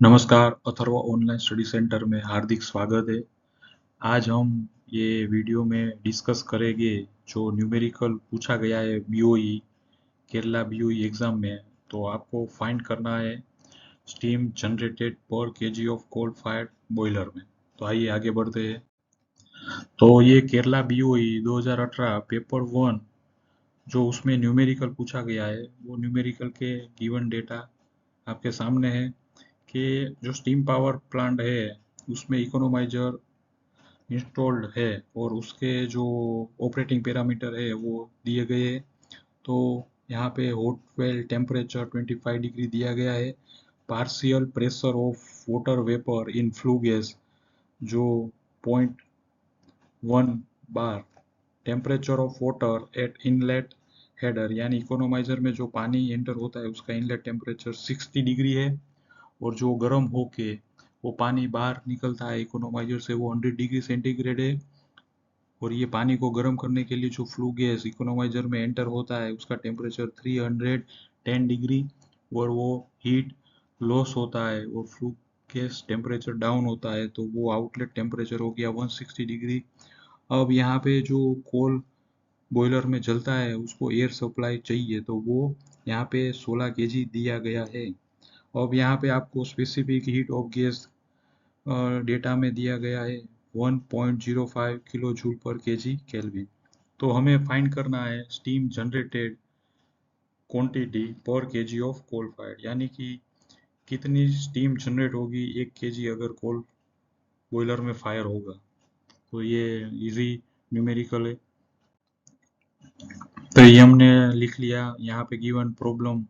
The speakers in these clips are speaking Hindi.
नमस्कार, अथर्व ऑनलाइन स्टडी सेंटर में हार्दिक स्वागत है। आज हम ये वीडियो में डिस्कस करेंगे जो न्यूमेरिकल पूछा गया है बीओई केरला बीओई एग्जाम में। तो आपको फाइंड करना है steam generated per KG of coal fired boiler में। तो आइए आगे बढ़ते हैं। तो ये केरला बीओई 2018 पेपर 1 जो उसमें न्यूमेरिकल पूछा गया है वो न्यूमेरिकल के गिवन डेटा आपके सामने है कि जो स्टीम पावर प्लांट है उसमें इकोनोमाइजर इंस्टॉल्ड है और उसके जो ऑपरेटिंग पैरामीटर है वो दिए गए हैं। तो यहाँ पे हॉट वेल टेम्परेचर 25 डिग्री दिया गया है। Partial pressure of water vapour in flue gas जो 0.1 bar, temperature of water at inlet header यानी इकोनोमाइजर में जो पानी एंटर होता है उसका इनलेट टेम्परेचर 60 डिग्री है और जो गर्म होके वो पानी बाहर निकलता है इकोनोमाइजर से वो 100 डिग्री सेंटीग्रेड है। और ये पानी को गर्म करने के लिए जो फ्लू गैस इकोनोमाइजर में एंटर होता है उसका टेम्परेचर 310 डिग्री और वो हीट लॉस होता है और फ्लू गैस टेम्परेचर डाउन होता है तो वो आउटलेट टेम्परेचर हो गया 160 डिग्री। अब यहाँ पे जो कोल बॉयलर में जलता है उसको एयर सप्लाई चाहिए तो वो यहाँ पे 16 केजी दिया गया है। अब यहाँ पे आपको specific heat of gas data में दिया गया है 1.05 kilo joule per KG kelvin. तो हमें फाइंड करना है स्टीम जनरेटेड क्वांटिटी पर केजी ऑफ कोल फायर्ड यानी कि कितनी स्टीम जनरेट होगी 1 केजी अगर कोल बॉयलर में फायर होगा। तो ये इजी न्यूमेरिकल है। तो ये हमने लिख लिया। यहाँ पे गिवन प्रॉब्लम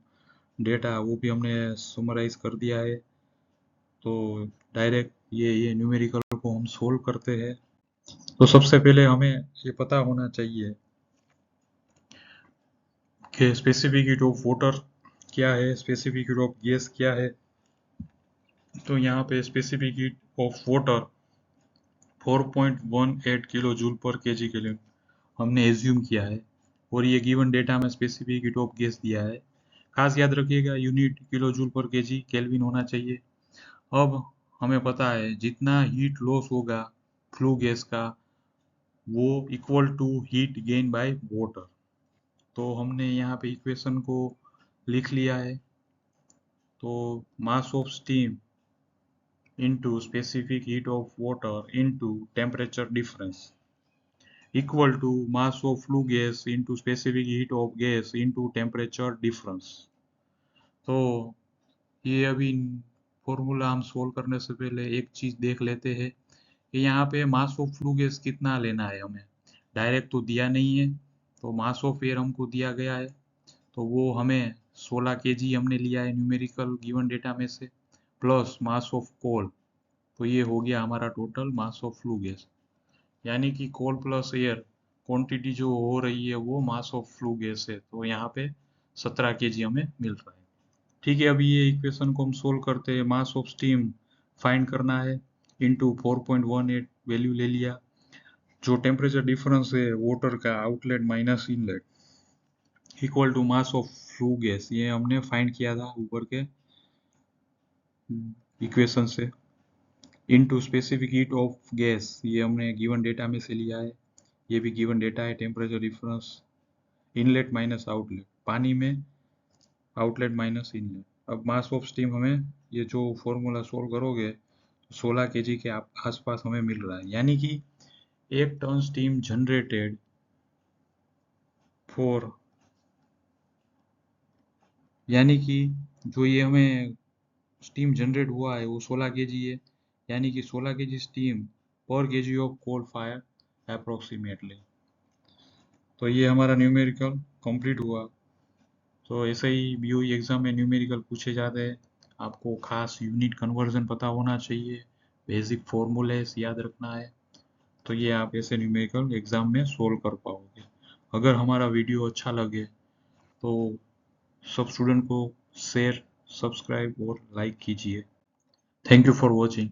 डेटा वो भी हमने समराइज कर दिया है। तो डायरेक्ट ये न्यूमेरिकल को हम सोल्व करते हैं। तो सबसे पहले हमें ये पता होना चाहिए कि स्पेसिफिक हीट ऑफ वाटर क्या है, स्पेसिफिक हीट ऑफ गैस क्या है। तो यहाँ पे specific heat of water 4.18 kilo joule per KG के लिए हमने एज्यूम किया है और ये गिवन डेटा में स्पेसिफिक हीट ऑफ गैस दिया है। खास याद रखिएगा unit kilo joule per KG kelvin होना चाहिए। अब हमें पता है जितना हीट लॉस होगा फ्लू गैस का वो equal to heat gain by water. तो हमने यहाँ पे इक्वेशन को लिख लिया है। तो mass of steam into specific heat of water into temperature difference equal to mass of flue gas into specific heat of gas into temperature difference। तो ये अभी फॉर्मूला हम सोल्व करने से पहले एक चीज देख लेते हैं कि यहाँ पे मास ऑफ फ्लू गैस कितना लेना है हमें। डायरेक्ट तो दिया नहीं है तो मास ऑफ एयर हमको दिया गया है तो वो हमें 16 केजी हमने लिया है न्यूमेरिकल गिवन डेटा में से प्लस मास ऑफ कोल। तो ये हो गया हमारा total mass of flue gas यानी कि कोल प्लस एयर क्वांटिटी जो हो रही है वो मास ऑफ फ्लू गैस है। तो यहाँ पे 17 केजी हमें मिल रहा है। ठीक है, अभी ये इक्वेशन को हम सोल्व करते हैं। मास ऑफ स्टीम फाइंड करना है इंटू 4.18 वैल्यू ले लिया। जो टेम्परेचर डिफरेंस है वाटर का outlet minus inlet equal to mass of flue gas ये हमने फाइंड किया था ऊपर के इक्वेशन से into specific heat of gas ये हमने गिवन डेटा में से लिया है। ये भी गिवन डेटा है। Temperature difference inlet minus outlet पानी में आउटलेट माइनस इनलेट। अब मास ऑफ स्टीम हमें ये जो फॉर्मूला सोल्व करोगे 16 केजी के आसपास हमें मिल रहा है यानी कि 1 टन स्टीम जनरेटेड फॉर यानी कि जो ये हमें स्टीम जनरेट हुआ है वो 16 केजी है यानी कि 16 KG steam per KG of coal fire approximately. तो ये हमारा न्यूमेरिकल कंप्लीट हुआ। तो ऐसे ही बीओई एग्जाम में न्यूमेरिकल पूछे जाते हैं। आपको खास यूनिट कन्वर्जन पता होना चाहिए, बेसिक फॉर्मूलेस याद रखना है। तो ये आप ऐसे न्यूमेरिकल एग्जाम में सोल्व कर पाओगे। अगर हमारा वीडियो अच्छा लगे तो सब स्टूडेंट को शेयर, सब्सक्राइब और लाइक कीजिए। Thank you for watching.